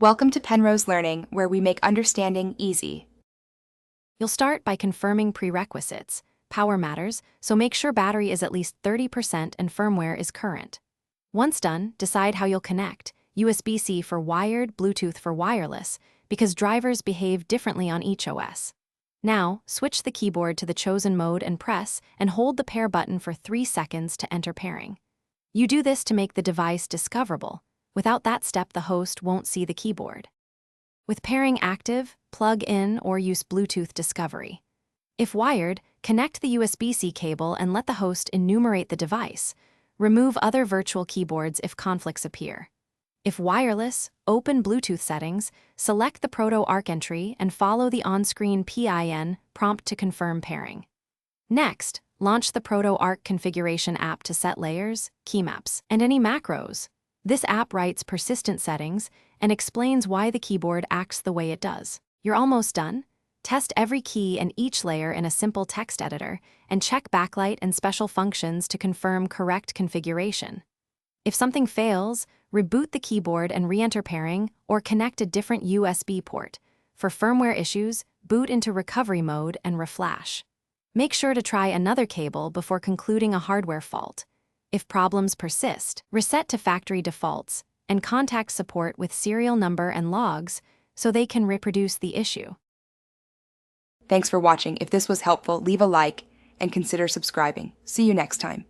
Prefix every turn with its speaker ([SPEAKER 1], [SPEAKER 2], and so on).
[SPEAKER 1] Welcome to Penrose Learning, where we make understanding easy.
[SPEAKER 2] You'll start by confirming prerequisites. Power matters, so make sure battery is at least 30% and firmware is current. Once done, decide how you'll connect. USB-C for wired, Bluetooth for wireless, because drivers behave differently on each OS. Now, switch the keyboard to the chosen mode and press and hold the pair button for 3 seconds to enter pairing. You do this to make the device discoverable. Without that step, the host won't see the keyboard. With pairing active, plug in or use Bluetooth discovery. If wired, connect the USB-C cable and let the host enumerate the device. Remove other virtual keyboards if conflicts appear. If wireless, open Bluetooth settings, select the Protoarc entry and follow the on-screen PIN prompt to confirm pairing. Next, launch the Protoarc configuration app to set layers, keymaps, and any macros. This app writes persistent settings and explains why the keyboard acts the way it does. You're almost done. Test every key and each layer in a simple text editor and check backlight and special functions to confirm correct configuration. If something fails, reboot the keyboard and re-enter pairing or connect a different USB port. For firmware issues, boot into recovery mode and reflash. Make sure to try another cable before concluding a hardware fault. If problems persist, reset to factory defaults and contact support with serial number and logs so they can reproduce the issue.
[SPEAKER 1] Thanks for watching. If this was helpful, leave a like and consider subscribing. See you next time.